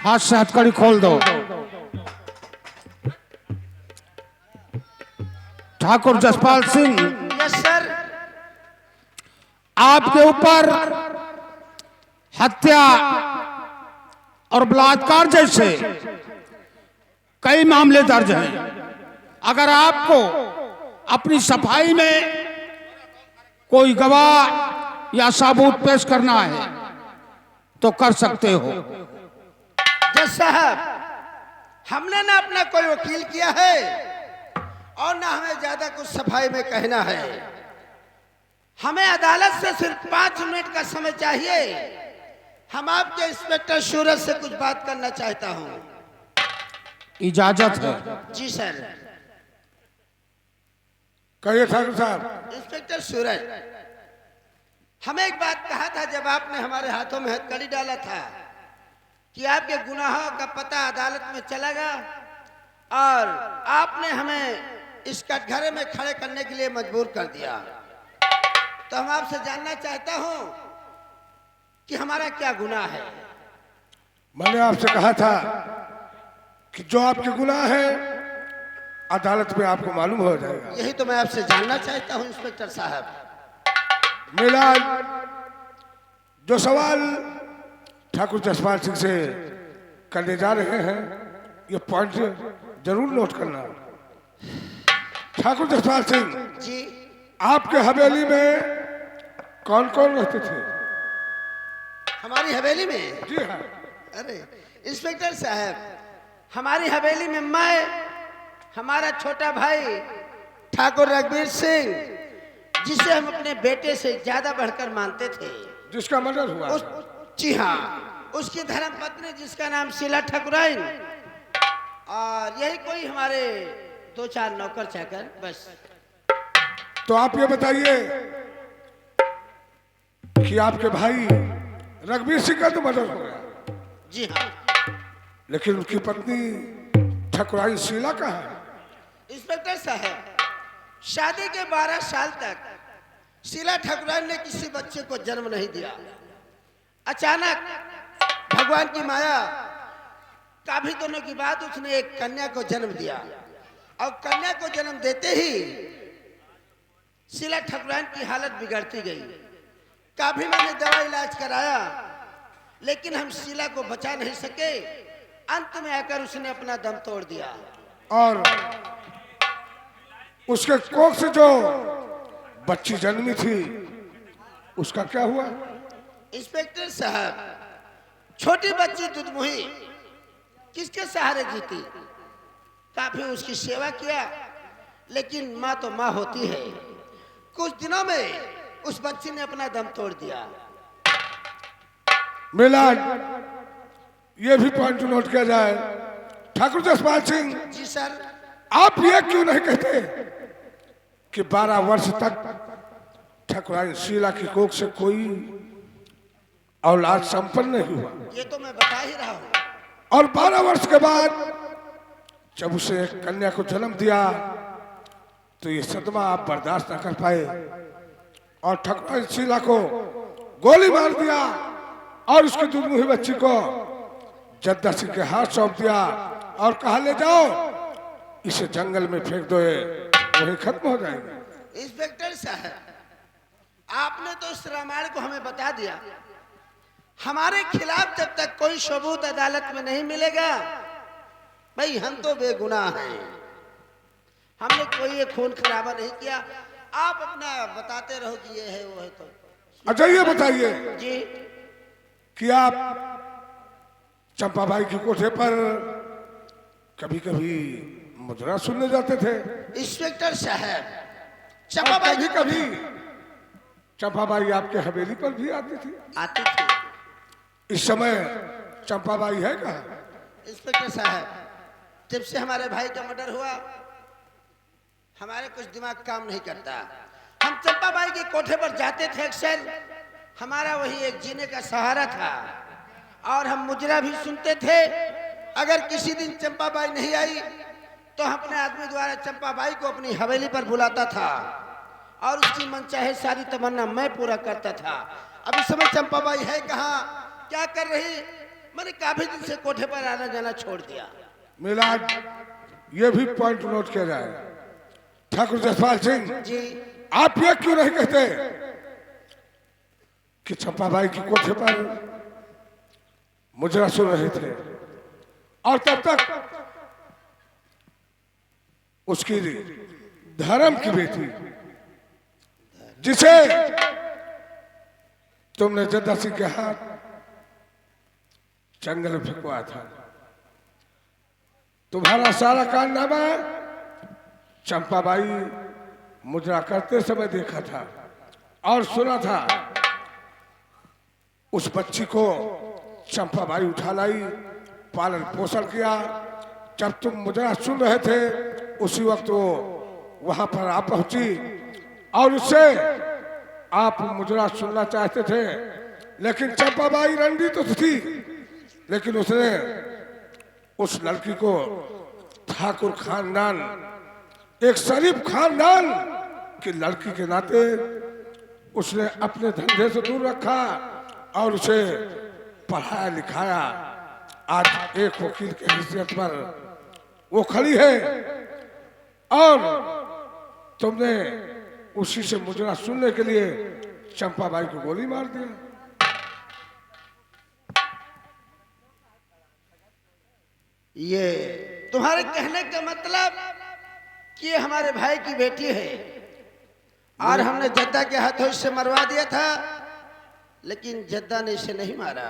हाथ से हथकड़ी खोल दो। Thakur Jaspal Singh, yes sir. आपके ऊपर हत्या और बलात्कार जैसे कई मामले दर्ज हैं। अगर आपको अपनी सफाई में कोई गवाह या सबूत पेश करना है तो कर सकते हो। जज साहब, हमने ना अपना कोई वकील किया है और ना हमें ज्यादा कुछ सफाई में कहना है। हमें अदालत से सिर्फ 5 मिनट का समय चाहिए। हम आपके इंस्पेक्टर सूरज से कुछ बात करना चाहता हूं। इजाजत है। जी सर। कहिए ठाकुर साहब। इंस्पेक्टर सूरज, हमें एक बात कहा था जब आपने हमारे हाथों में हथकड़ी डाला था कि आपके गुनाहों का पता अदालत में चलेगा और आपने हमें इस कटघरे में खड़े करने के लिए मजबूर कर दिया। तो हम आपसे जानना चाहता हूं कि हमारा क्या गुनाह है। मैंने आपसे कहा था कि जो आपके गुनाह है अदालत में आपको मालूम हो जाएगा। यही तो मैं आपसे जानना चाहता हूं इंस्पेक्टर साहब। मेरा जो सवाल ठाकुर जसपाल सिंह से करने जा रहे हैं ये पॉइंट जरूर नोट करना। ठाकुर जसपाल सिंह जी। आपके हवेली में कौन कौन रहते थे? हमारी हवेली में? जी हाँ। अरे इंस्पेक्टर साहब, हमारी हवेली में मैं, हमारा छोटा भाई ठाकुर रघुवीर सिंह, जिसे हम अपने बेटे से ज्यादा बढ़कर मानते थे, जिसका मर्डर हुआ। जी हाँ, उसकी धर्म पत्नी जिसका नाम शीला ठाकुराइन, और यही कोई हमारे 2-4 नौकर चाकर बस। तो आप ये बताइए कि आपके भाई रघुवीर सिंह का तो मर्डर हो गया। जी हाँ। लेकिन उनकी पत्नी ठाकुराइन शीला कहाँ है? इंस्पेक्टर साहब, शादी के 12 साल तक शीला ठाकुराइन ने किसी बच्चे को जन्म नहीं दिया। अचानक भगवान की माया काफी दिनों की बाद उसने एक कन्या को जन्म दिया और कन्या को जन्म देते ही शीला ठाकुराइन की हालत बिगड़ती गई। काफी मैंने दवा इलाज कराया लेकिन हम शीला को बचा नहीं सके। अंत में आकर उसने अपना दम तोड़ दिया। और उसके कोख से जो बच्ची जन्मी थी उसका क्या हुआ? इंस्पेक्टर साहब, छोटी बच्ची दुधमुही किसके सहारे जीती? काफी उसकी सेवा किया लेकिन माँ तो माँ होती है। कुछ दिनों में उस बच्ची ने अपना दम तोड़ दिया। मिलान ये भी पॉइंट नोट किया जाए। ठाकुर जसपाल सिंह, जी सर। आप ये क्यों नहीं कहते कि 12 वर्ष तक ठाकुराइन शीला की कोख से कोई औलाद संपन्न नहीं हुआ? ये तो मैं बता ही रहा हूँ। और 12 वर्ष के बाद जब उसे एक कन्या को जन्म दिया तो ये सदमा आप बर्दाश्त न कर पाए और ठाकुराइन शीला को गोली मार दिया और उसकी दुर्मुही बच्ची को जद्दा सिंह के हाथ सौंप दिया और कहा ले जाओ इसे जंगल में फेंक दो, वही खत्म हो जाएगा। इंस्पेक्टर साहब, आपने तो इस रामायण को हमें बता दिया। हमारे खिलाफ जब तक कोई सबूत अदालत में नहीं मिलेगा, भाई हम तो बेगुनाह हैं। हमने कोई ये खून खराबा नहीं किया। आप अपना बताते रहो कि ये है वो है। तो अच्छा ये बताइए जी, कि आप चंपाबाई की कोठे पर कभी कभी मुजरा सुनने जाते थे? इंस्पेक्टर साहब, और चंपाबाई कभी कभी चंपाबाई आपके हवेली पर भी आती थी। आती थी। इस समय चंपाबाई है कहाँ? इंस्पेक्टर साहब, जब से हमारे भाई का मर्डर हुआ हमारे कुछ दिमाग काम नहीं करता। हम चंपाबाई के कोठे पर जाते थे अक्सर। हमारा वही एक जीने का सहारा था और हम मुजरा भी सुनते थे। अगर किसी दिन चंपाबाई नहीं आई तो हम अपने आदमी द्वारा चंपाबाई को अपनी हवेली पर बुलाता था और उसकी मनचाहे सारी तमन्ना मैं पूरा करता था। अब इस समय चंपाबाई है कहाँ, क्या कर रही, मैंने काफी दिन से कोठे पर आना जाना छोड़ दिया। मिलाद ये भी पॉइंट नोट किया जाए। ठाकुर जसपाल सिंह जी आप ये क्यों नहीं कहते कि चंपाबाई की कोठे पर मुजरा सुन रहे थे और तब तक उसकी धर्म की बेटी जिसे तुमने जद्दा सिंह के हाथ जंगल में फेंकवाया था, तुम्हारा सारा कारनामा चंपाबाई मुजरा करते समय देखा था और सुना था। उस बच्ची को चंपाबाई उठा लाई, पालन पोषण किया। जब तुम मुजरा सुन रहे थे उसी वक्त वो वहां पर आ पहुंची और उससे आप मुजरा सुनना चाहते थे, लेकिन चंपाबाई रणनीति तो थी, लेकिन उसने उस लड़की को ठाकुर खानदान, एक शरीफ खानदान की लड़की के नाते उसने अपने धंधे से दूर रखा और उसे पढ़ाया लिखाया। आज एक वकील के हैसियत पर वो खड़ी है और तुमने उसी से मुजरा सुनने के लिए चंपाबाई को गोली मार दिया। ये तुम्हारे कहने का मतलब कि ये हमारे भाई की बेटी है और हमने जद्दा के हाथों से मरवा दिया था, लेकिन जद्दा ने इसे नहीं मारा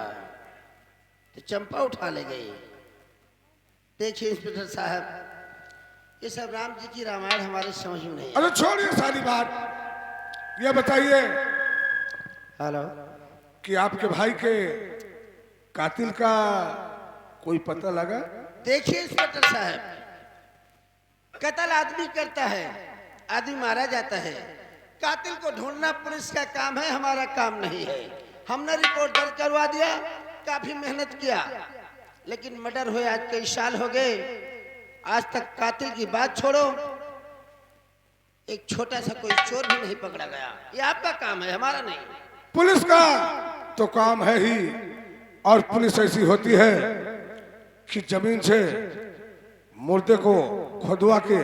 तो चंपा उठा ले गई। देखिए इंस्पेक्टर साहब, ये सब राम जी की रामायण हमारे समझ में नहीं। अरे छोड़िए सारी बात, ये बताइए हेलो कि आपके भाई के कातिल का कोई पता लगा? देखिए इंस्पेक्टर साहब, कत्ल आदमी करता है, आदमी मारा जाता है। कातिल को ढूंढना पुलिस का काम है, हमारा काम नहीं है। हमने रिपोर्ट दर्ज करवा दिया, काफी मेहनत किया, लेकिन मर्डर हुए आज कई साल हो गए, आज तक कातिल की बात छोड़ो, एक छोटा सा कोई चोर भी नहीं पकड़ा गया। ये आपका काम है, हमारा नहीं। पुलिस का तो काम है ही, और पुलिस ऐसी होती है कि जमीन से मुर्दे को खुदवा के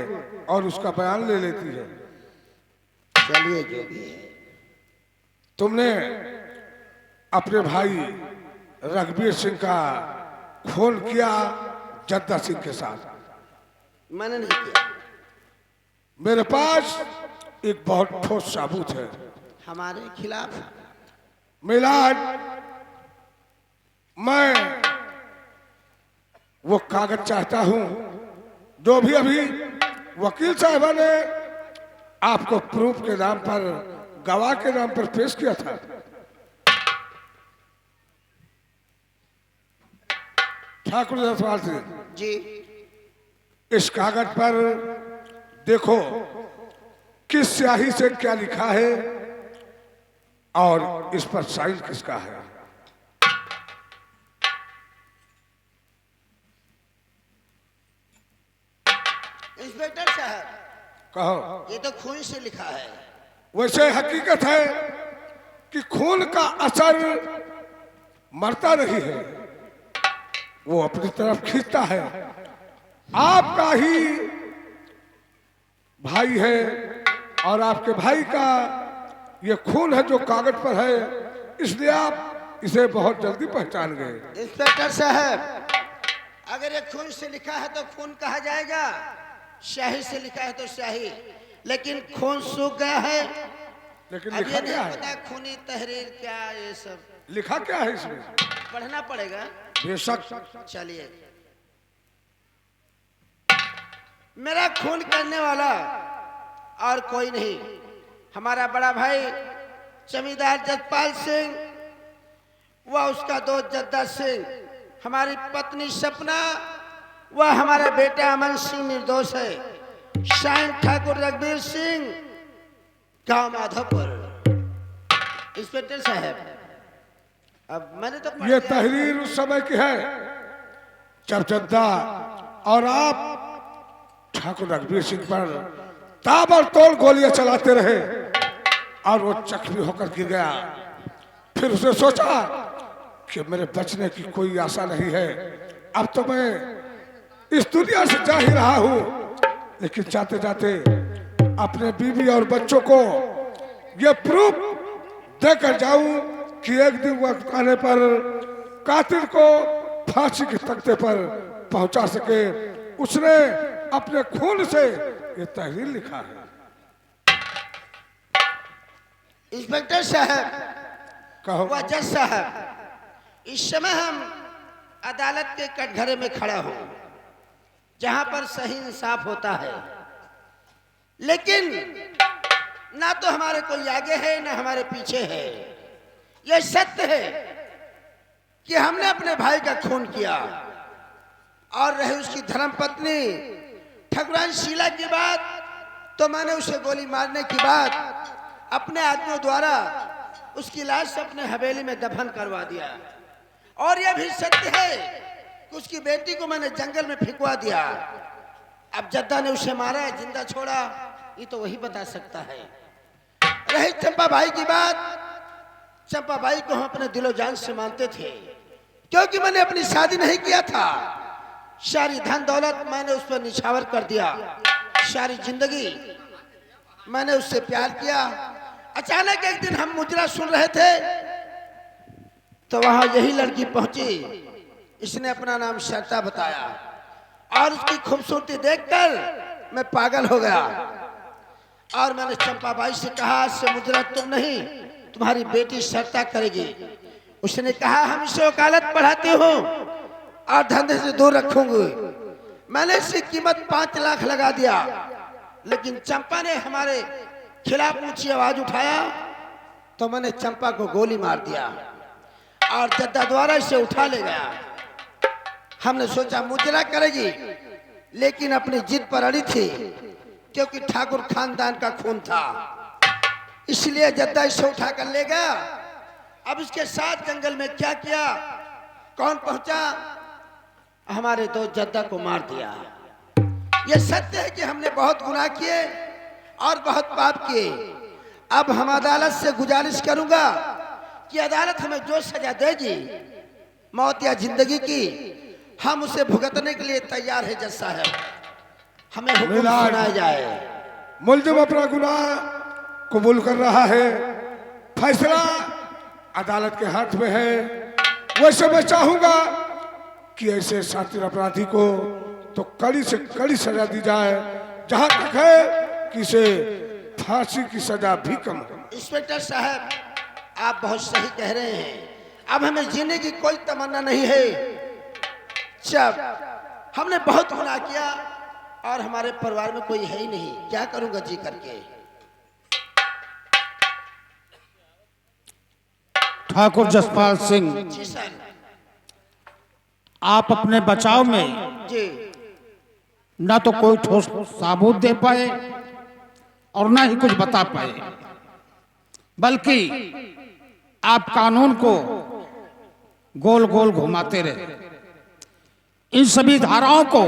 और उसका बयान ले लेती है। चलिए जो भी है। तुमने अपने भाई रघुवीर सिंह का खून किया जद्दा सिंह के साथ। मैंने नहीं किया। मेरे पास एक बहुत ठोस सबूत है। हमारे खिलाफ? मिलाद, मैं वो कागज चाहता हूं जो भी अभी वकील साहबा ने आपको प्रूफ के नाम पर, गवाह के नाम पर पेश किया था। ठाकुर जसपाल सिंह जी इस कागज पर देखो किस स्याही से क्या लिखा है और इस पर साइन किसका है। इंस्पेक्टर साहब, कहो। ये तो खून से लिखा है। वैसे हकीकत है कि खून का असर मरता नहीं है, वो अपनी तरफ खींचता है। आपका ही भाई है और आपके भाई का ये खून है जो कागज पर है, इसलिए आप इसे बहुत जल्दी पहचान गए। इंस्पेक्टर साहब, अगर ये खून से लिखा है तो खून कहा जाएगा, स्याही से लिखा है तो स्याही, लेकिन खून सूख गया है। लेकिन अब लिखा ये क्या नहीं है? पता खूनी तहरीर क्या, ये सब लिखा क्या है इसमें? पढ़ना पड़ेगा। बेशक। चलिए, मेरा खून करने वाला और कोई नहीं, हमारा बड़ा भाई जमींदार जसपाल सिंह व उसका दोस्त जद्दा सिंह, हमारी पत्नी सपना व हमारा बेटा अमन सिंह निर्दोष है। शाइन ठाकुर रघुवीर सिंह, गांव माधोपुर। इंस्पेक्टर साहब, अब मैंने तो पढ़ ये लिया। तहरीर उस समय की है जब जद्दा और आप ठाकुर रघुवीर सिंह पर ताबड़तोड़ गोलियां चलाते रहे और वो जख्मी होकर गिर गया। फिर उसने सोचा कि मेरे बचने की कोई आशा नहीं है। अब तो मैं इस दुनिया से जा ही रहा हूँ, लेकिन जाते जाते अपने बीवी और बच्चों को ये प्रूफ देकर जाऊं कि एक दिन वक्त आने पर कातिल को फांसी के तख्ते पर पहुंचा सके। उसने अपने खून से ये तहरीर लिखा है। इंस्पेक्टर साहब, कहो। वह जज साहब, इस समय हम अदालत के कटघरे में खड़ा हूं, जहां पर सही इंसाफ होता है, लेकिन ना तो हमारे कोई आगे है ना हमारे पीछे है। यह सत्य है कि हमने अपने भाई का खून किया और रहे उसकी धर्मपत्नी ठकुराइन शीला की बात, तो मैंने उसे गोली मारने की बात अपने आदमियों द्वारा उसकी लाश अपने हवेली में दफन करवा दिया। और यह भी सत्य है कि उसकी बेटी को मैंने जंगल में फेंकवा दिया। अब जद्दा ने उसे मारा है जिंदा छोड़ा, ये तो वही बता सकता है। रही चंपा भाई की बात, चंपा भाई को हम अपने दिलो जान से मानते थे, क्योंकि मैंने अपनी शादी नहीं किया था। सारी धन दौलत मैंने उस पर निछावर कर दिया, सारी जिंदगी मैंने उससे प्यार किया। अचानक एक दिन हम मुजरा सुन रहे थे, तो वहां यही लड़की पहुंची। इसने अपना नाम शर्ता बताया और उसकी खूबसूरती देखकर मैं पागल हो गया। और मैंने चंपा बाई से कहा, आज से मुजरा तुम नहीं, तुम्हारी बेटी शर्ता करेगी। उसने कहा, हम इसे वकालत पढ़ाती हूँ और धंधे से दूर रखूंगी। मैंने इसकी कीमत 5 लाख लगा दिया, लेकिन चंपा ने हमारे खिलाफ ऊंची आवाज उठाया, तो मैंने चंपा को गोली मार दिया और जद्दा द्वारा इसे उठा ले गया। हमने सोचा मुजरा करेगी, लेकिन अपनी जिद पर अड़ी थी, क्योंकि ठाकुर खानदान का खून था, इसलिए जद्दा इसे उठा कर ले गया। अब इसके साथ जंगल में क्या किया, कौन पहुंचा, हमारे दोस्त जद्दा को मार दिया। यह सत्य है कि हमने बहुत गुनाह किए और बहुत पाप किए। अब हम अदालत से गुजारिश करूंगा कि अदालत हमें जो सजा देगी, मौत या जिंदगी की, हम उसे भुगतने के लिए तैयार है। जज साहब, हमें हुक्म सुनाया जाए। मुलजिम अपना गुनाह कबूल कर रहा है, फैसला अदालत के हाथ में है। वैसे मैं चाहूंगा कि ऐसे शातिर अपराधी को तो कड़ी से कड़ी सजा दी जाए, जहां तक है कि इसे फांसी की सजा भी कम हो। इंस्पेक्टर साहब, आप बहुत सही कह रहे हैं। अब हमें जीने की कोई तमन्ना नहीं है। जब हमने बहुत गुनाह किया और हमारे परिवार में कोई है ही नहीं, क्या करूंगा जी करके। ठाकुर जसपाल सिंह, जी सर। आप अपने बचाव में जी ना तो कोई ठोस सबूत दे पाए और ना ही कुछ बता पाए, बल्कि आप कानून को गोल गोल घुमाते रहे। इन सभी धाराओं को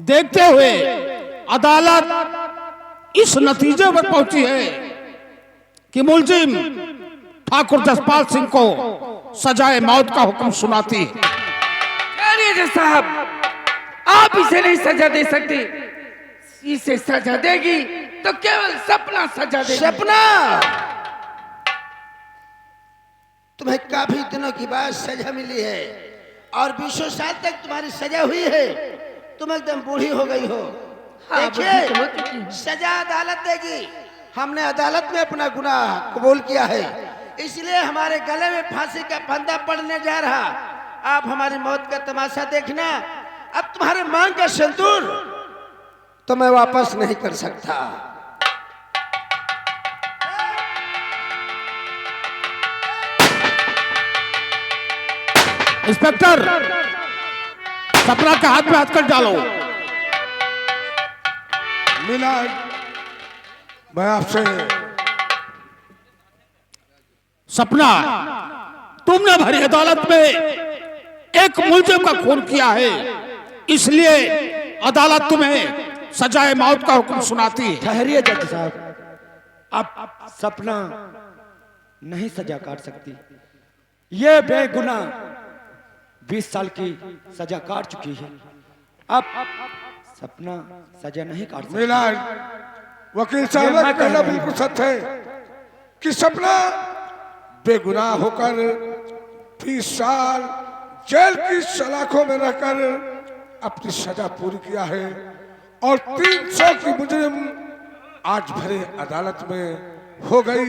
देखते हुए अदालत इस नतीजे पर पहुंची है कि मुलजिम ठाकुर जसपाल सिंह को सजाए मौत का हुक्म सुनाती है। जज साहब, आप इसे नहीं सजा दे सकते। इसे सजा देगी तो केवल सपना सजा देगी। सपना, तुम्हें काफी दिनों की बाद सजा मिली है और 20 साल तक तुम्हारी सजा हुई है। तुम एकदम बूढ़ी हो गई हो। हाँ, देखिए, सजा अदालत देगी। हमने अदालत में अपना गुनाह कबूल किया है, इसलिए हमारे गले में फांसी का फंदा पड़ने जा रहा। आप हमारी मौत का तमाशा देखना। अब तुम्हारे मांग का सिंदूर तो मैं वापस नहीं कर सकता। इंस्पेक्टर, सपना के हाथ में हाथ कर डालो। मीना, मैं आपसे सपना, तुमने भरी अदालत में एक मुलजिम का खून किया है, इसलिए अदालत तुम्हें सजाए मौत का हुक्म सुनाती है। ठहरिए जज साहब, आप सपना नहीं सजा काट सकती। ये बेगुनाह 20 साल की सजा काट चुकी है। अब सपना सजा नहीं काट सकती। मिलान वकील साहब का कहना बिल्कुल सच है कि सपना बेगुनाह होकर 20 साल जेल की सलाखों में रहकर अपनी सजा पूरी किया है और 300 की मुजरिम आज भरे अदालत में हो गई।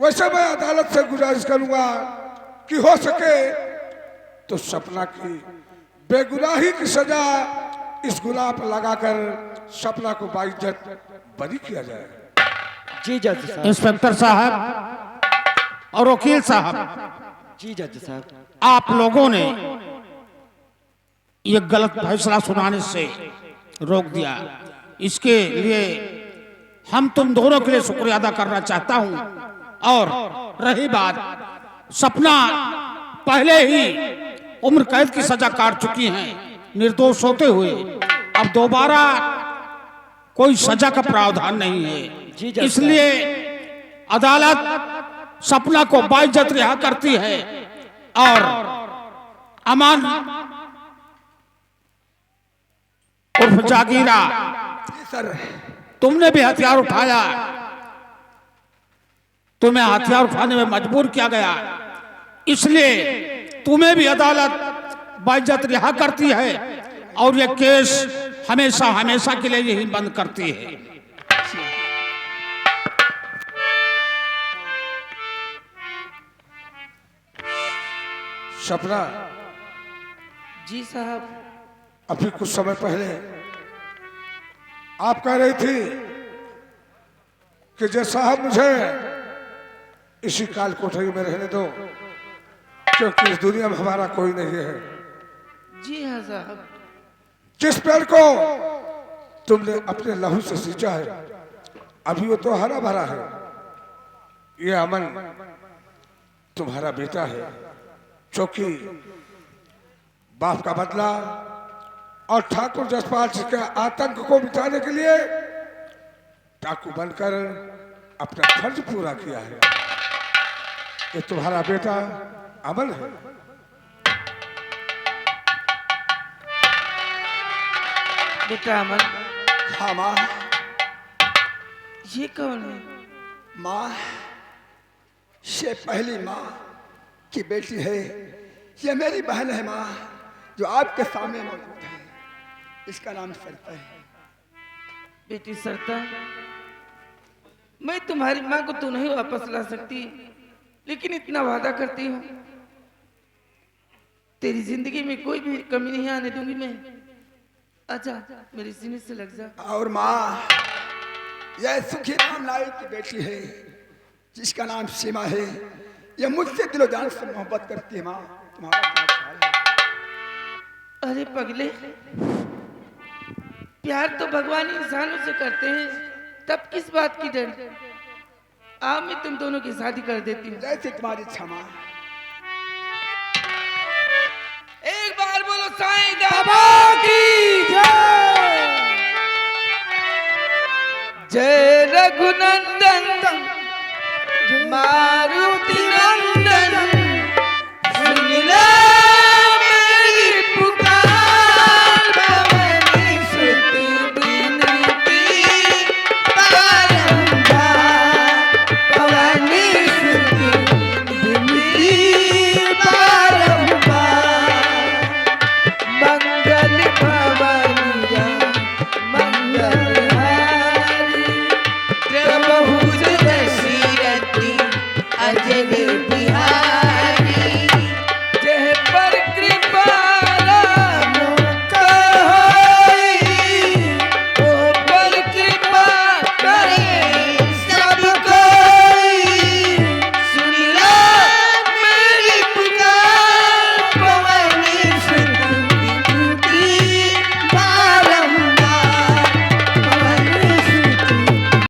वैसे मैं अदालत से गुजारिश करूंगा कि हो सके तो सपना की बेगुनाही की सजा इस गुनाह पर लगाकर सपना को बाइज्जत बरी किया जाए। जी जज साहब। इंस्पेक्टर साहब और वकील साहब, जी जज साहब। आप लोगों ने ये गलत फैसला सुनाने से रोक दिया, इसके लिए हम तुम दोनों के लिए शुक्रिया अदा करना चाहता हूं। और रही बात, सपना पहले ही उम्र कैद की सजा काट चुकी हैं निर्दोष होते हुए। अब दोबारा कोई सजा का प्रावधान नहीं जी है, जज इसलिए अदालत सपना को बाइज्जत रिहा करती है। और अमान उर्फ जागीरा, सर तुमने भी हथियार उठाया, तुम्हें हथियार उठाने में मजबूर किया गया, इसलिए तुम्हें भी अदालत बाइज्जत रिहा करती है और यह केस हमेशा हमेशा के लिए यही बंद करती है। सपना, जी साहब। अभी कुछ समय पहले आप कह रही थी कि जज साहब मुझे इसी काल कोठरी में रहने दो क्योंकि इस दुनिया में हमारा कोई नहीं है। जी हाँ साहब। जिस पेड़ को तुमने अपने लहू से सींचा है अभी वो तो हरा भरा है। ये अमन तुम्हारा बेटा है, क्योंकि बाप का बदला और ठाकुर जसपाल सिंह के आतंक को मिटाने के लिए डाकू बनकर अपना फर्ज पूरा किया है। ये तुम्हारा बेटा अमन है। बेटा अमन, हाँ माँ। ये कौन है? माँ, ये पहली माँ की बेटी है। ये मेरी बहन है माँ, जो आपके सामने मौजूद है। इसका नाम सरता है। बेटी सरता, मैं तुम्हारी माँ को तो नहीं वापस ला सकती, लेकिन इतना वादा करती हूँ तेरी जिंदगी में कोई भी कमी नहीं आने दूंगी मैं। आजा, मेरे सीने से लग जा। और माँ, यह सुखी राम नायक की बेटी है, जिसका नाम सीमा है। यह मुझसे दिलो जान से मोहब्बत करती है। माँ, तुम्हारा क्या ख्याल है? अरे पगले, प्यार तो भगवान इंसानों से करते हैं, तब किस बात की डर? आओ, मैं तुम दोनों की शादी कर देती हूँ। जैसे तुम्हारी इच्छा माँ। एक बार बोलो साईं बाबा की जय। जय रघुनंदन मारुति